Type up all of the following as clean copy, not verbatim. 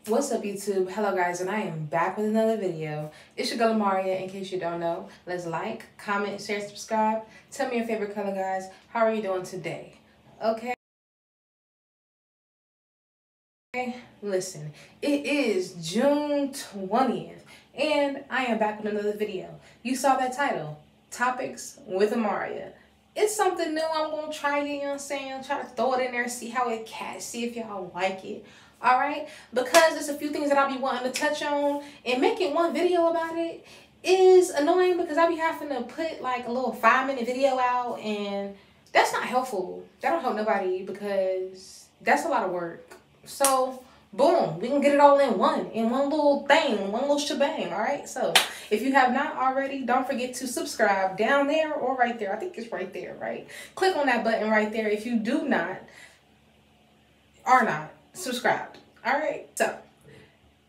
What's up, YouTube? Hello guys, and I am back with another video. It's your girl Amaria. In case you don't know, let's like, comment, share, subscribe. Tell me your favorite color, guys. How are you doing today? Okay, listen, it is June 20th and I am back with another video. You saw that title, Topics with Amaria. It's something new. I'm gonna try it, you know what I'm saying? Try to throw it in there, see how it catch, see if y'all like it. Alright? Because there's a few things that I'll be wanting to touch on, and making one video about it is annoying because I'll be having to put like a little 5-minute video out, and that's not helpful. That don't help nobody because that's a lot of work. So boom, we can get it all in one little thing, one little shebang. All right, so if you have not already, don't forget to subscribe down there or right there. I think it's right there, right? Click on that button right there if you do not are not subscribed. All right, so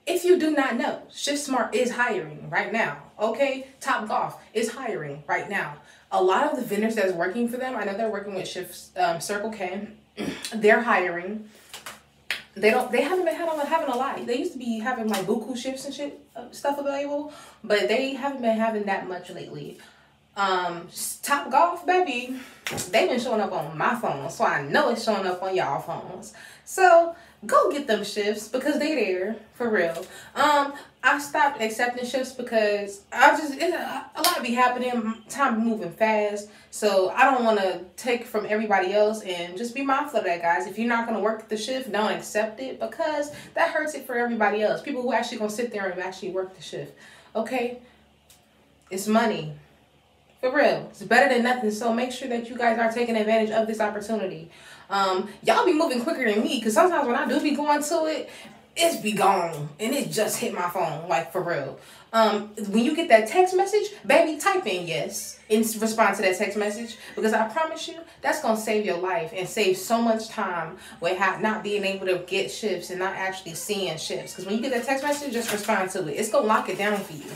if you do not know, Shiftsmart is hiring right now. Okay, Top Golf is hiring right now. A lot of the vendors that's working for them, I know they're working with Circle K. They're hiring. They haven't been having a lot. They used to be having like buku shifts and stuff available, but they haven't been having that much lately. Top Golf, baby, they've been showing up on my phone, so I know it's showing up on y'all phones. So go get them shifts because they there for real. I stopped accepting shifts because a lot be happening. Time moving fast, so I don't want to take from everybody else, and just be mindful of that, guys. If you're not gonna work the shift, don't accept it because that hurts it for everybody else. People who actually gonna sit there and actually work the shift. Okay, it's money. For real, it's better than nothing. So make sure that you guys are taking advantage of this opportunity. Y'all be moving quicker than me because sometimes when I do be going to it, it's be gone and it just hit my phone, like for real. When you get that text message, baby, type in yes in response to that text message, because I promise you that's gonna save your life and save so much time with not being able to get shifts and not actually seeing shifts. Because when you get that text message, just respond to it. It's gonna lock it down for you.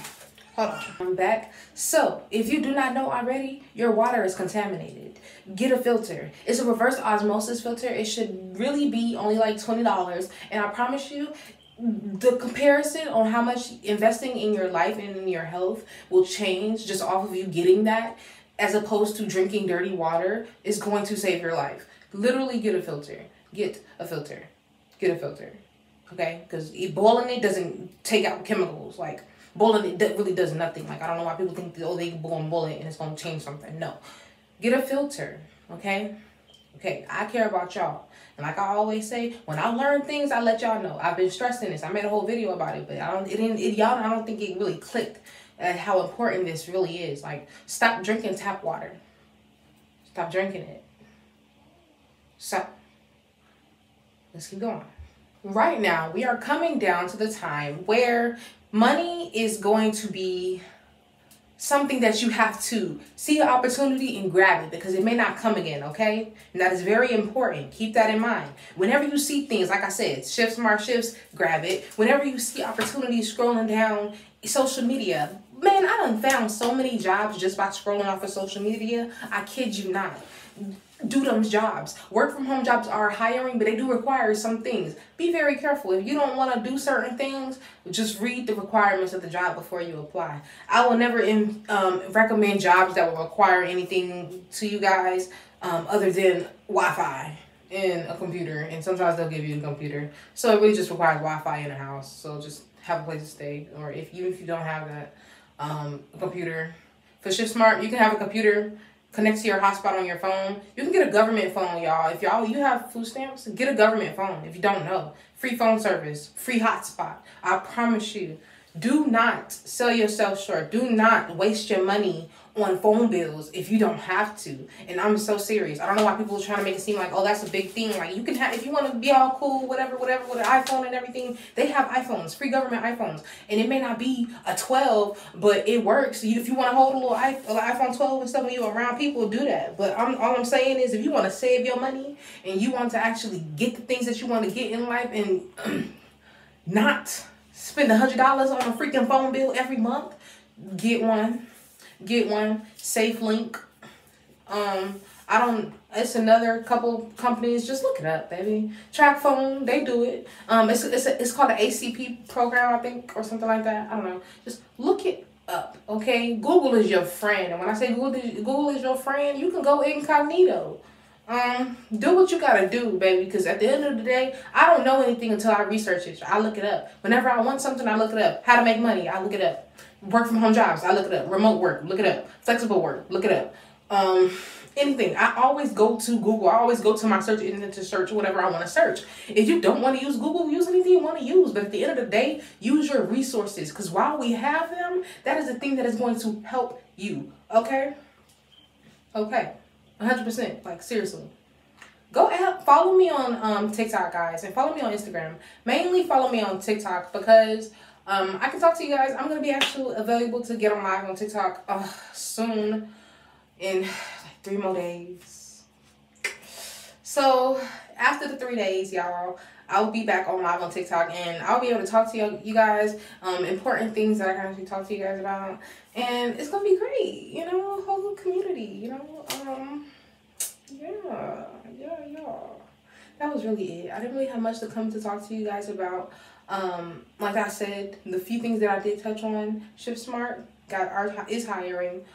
Hold on, I'm back. So if you do not know already, your water is contaminated. Get a filter. It's a reverse osmosis filter. It should really be only like $20, and I promise you the comparison on how much investing in your life and in your health will change just off of you getting that, as opposed to drinking dirty water, is going to save your life. Literally get a filter. Get a filter. Get a filter. Okay? Because boiling it doesn't take out chemicals. Like, boiling it really does nothing. Like, I don't know why people think, oh, they can boil it and it's going to change something. No. Get a filter. Okay? Okay, I care about y'all. And like I always say, when I learn things, I let y'all know. I've been stressing this. I made a whole video about it, but I don't think it really clicked at how important this really is. Like, stop drinking tap water. Stop drinking it. So, let's keep going. Right now, we are coming down to the time where money is going to be something that you have to see an opportunity and grab it, because it may not come again, okay? And that is very important. Keep that in mind. Whenever you see things, like I said, Shiftsmart shifts, grab it. Whenever you see opportunities scrolling down social media, man, I done found so many jobs just by scrolling off of social media. I kid you not. Do them jobs. Work from home jobs are hiring, but they do require some things. Be very careful. If you don't want to do certain things, just read the requirements of the job before you apply. I will never recommend jobs that will require anything to you guys other than Wi-Fi and a computer, and sometimes they'll give you a computer. So it really just requires Wi-Fi in a house. So just have a place to stay, or if you don't have that, a computer. For Shiftsmart, you can have a computer connect to your hotspot on your phone. You can get a government phone, y'all. If you have food stamps, get a government phone. If you don't know, free phone service, free hotspot. I promise you, do not sell yourself short. Do not waste your money on phone bills if you don't have to. And I'm so serious. I don't know why people are trying to make it seem like, oh, that's a big thing. Like, you can have, if you want to be all cool, whatever, with an iPhone and everything, they have iPhones, free government iPhones. And it may not be a 12, but it works. If you want to hold a little iPhone 12 and stuff when you're around people, do that. But all I'm saying is, if you want to save your money and you want to actually get the things that you want to get in life and not spend $100 on a freaking phone bill every month, get one. Get one. Safe link. It's another couple companies. Just look it up, baby. Track Phone, they do it. It's called the ACP program, I think, or something like that. I don't know. Just look it up, okay? Google is your friend. And when I say Google is your friend, you can go incognito. Do what you gotta do, baby, because at the end of the day, I don't know anything until I research it. I look it up. Whenever I want something, I look it up. How to make money, I look it up. Work from home jobs, I look it up. Remote work, look it up. Flexible work, look it up. Anything. I always go to Google. I always go to my search engine to search whatever I want to search. If you don't want to use Google, use anything you want to use. But at the end of the day, use your resources, because while we have them, that is the thing that is going to help you. Okay? Okay. 100%. Like, seriously. Go out, follow me on TikTok, guys, and follow me on Instagram. Mainly follow me on TikTok because I can talk to you guys. I'm going to be actually available to get on live on TikTok soon, in like 3 more days. So after the 3 days, y'all, I'll be back on live on TikTok, and I'll be able to talk to you guys important things that I can actually talk to you guys about, and it's gonna be great, you know, whole little community, you know. Yeah, that was really it. I didn't really have much to come to talk to you guys about. Like I said, the few things that I did touch on, Shiftsmart is hiring.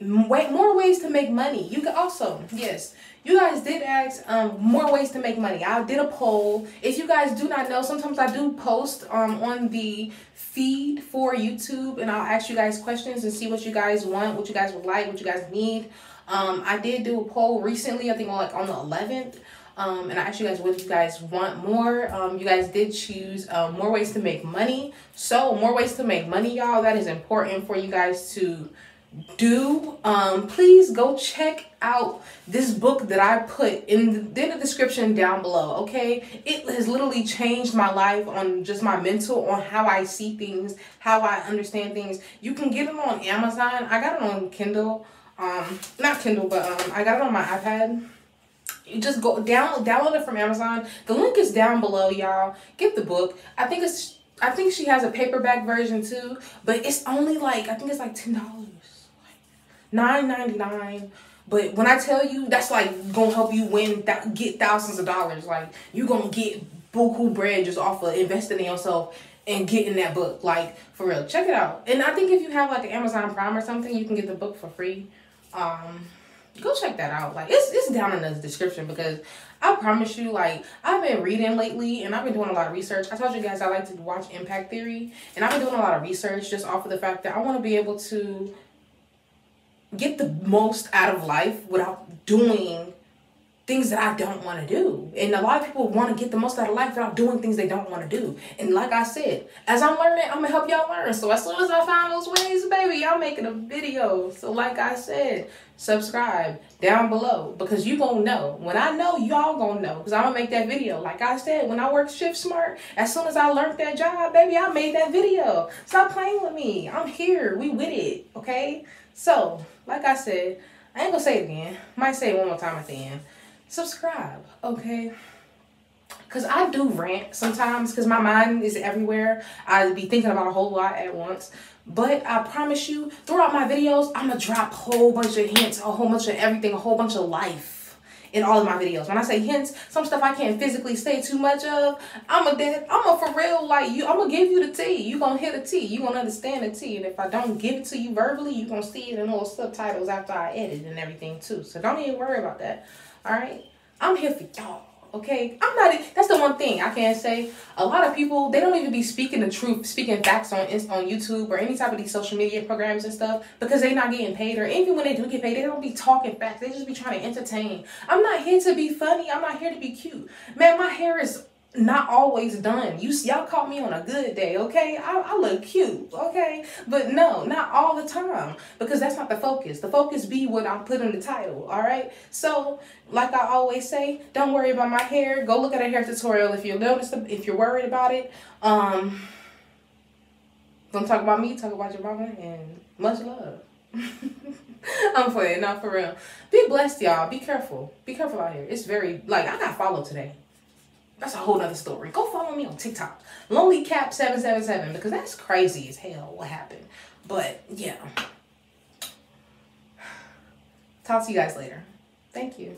More ways to make money. You can also, yes, you guys did ask more ways to make money. I did a poll. If you guys do not know, sometimes I do post on the feed for YouTube, and I'll ask you guys questions and see what you guys want, what you guys would like, what you guys need. I did do a poll recently, I think on the 11th. And I asked you guys what you guys want more. You guys did choose more ways to make money. So more ways to make money, y'all. That is important for you guys to do. Please go check out this book that I put in the description down below. Okay, it has literally changed my life on just my mental, on how I see things, how I understand things. You can get it on Amazon. I got it on Kindle. Not Kindle, but I got it on my iPad. You just go download it from Amazon. The link is down below, y'all. Get the book. I think she has a paperback version too, but it's only like, I think it's like $10, like $9.99. But when I tell you, that's like gonna help you get thousands of dollars. Like, you gonna get buku bread just off of investing in yourself and getting that book. Like, for real, check it out. And I think if you have like an Amazon Prime or something, you can get the book for free. Go check that out. Like, it's down in the description, because I promise you, like, I've been reading lately and I've been doing a lot of research. I told you guys I like to watch Impact Theory, and I've been doing a lot of research just off of the fact that I want to be able to get the most out of life without doing things that I don't want to do. And a lot of people want to get the most out of life without doing things they don't want to do. And like I said, as I'm learning, I'm going to help y'all learn. So as soon as I find those ways, baby, I'm making a video. So like I said, subscribe down below, because you going to know. When I know, y'all going to know, because I'm going to make that video. Like I said, when I worked Shiftsmart, as soon as I learned that job, baby, I made that video. Stop playing with me. I'm here. We with it. Okay? So, like I said, I ain't going to say it again. Might say it one more time at the end. Subscribe, okay? Because I do rant sometimes, because my mind is everywhere. I be thinking about a whole lot at once. But I promise you, throughout my videos, I'm going to drop a whole bunch of hints, a whole bunch of everything, a whole bunch of life in all of my videos. When I say hints, some stuff I can't physically say too much of, I'm a for real, like, I'm going to give you the tea. You going to hear the tea. You going to understand the tea. And if I don't give it to you verbally, you going to see it in little subtitles after I edit and everything too. So don't even worry about that. All right, I'm here for y'all, okay? That's the one thing I can't say. A lot of people, they don't even be speaking the truth, speaking facts on YouTube or any type of these social media programs and stuff, because they not getting paid. Or even when they do get paid, they don't be talking facts. They just be trying to entertain. I'm not here to be funny. I'm not here to be cute. Man, my hair is not always done. Y'all caught me on a good day, okay? I look cute, okay? But no, not all the time, because that's not the focus. The focus be what I put in the title, all right? So, like I always say, don't worry about my hair. Go look at a hair tutorial if you notice, if you're worried about it. Don't talk about me, talk about your mama, and much love. I'm playing, not for real. Be blessed, y'all. Be careful. Be careful out here. It's very, like, I got followed today. That's a whole nother story. Go follow me on TikTok. LonelyCap777, because that's crazy as hell what happened. But, yeah. Talk to you guys later. Thank you.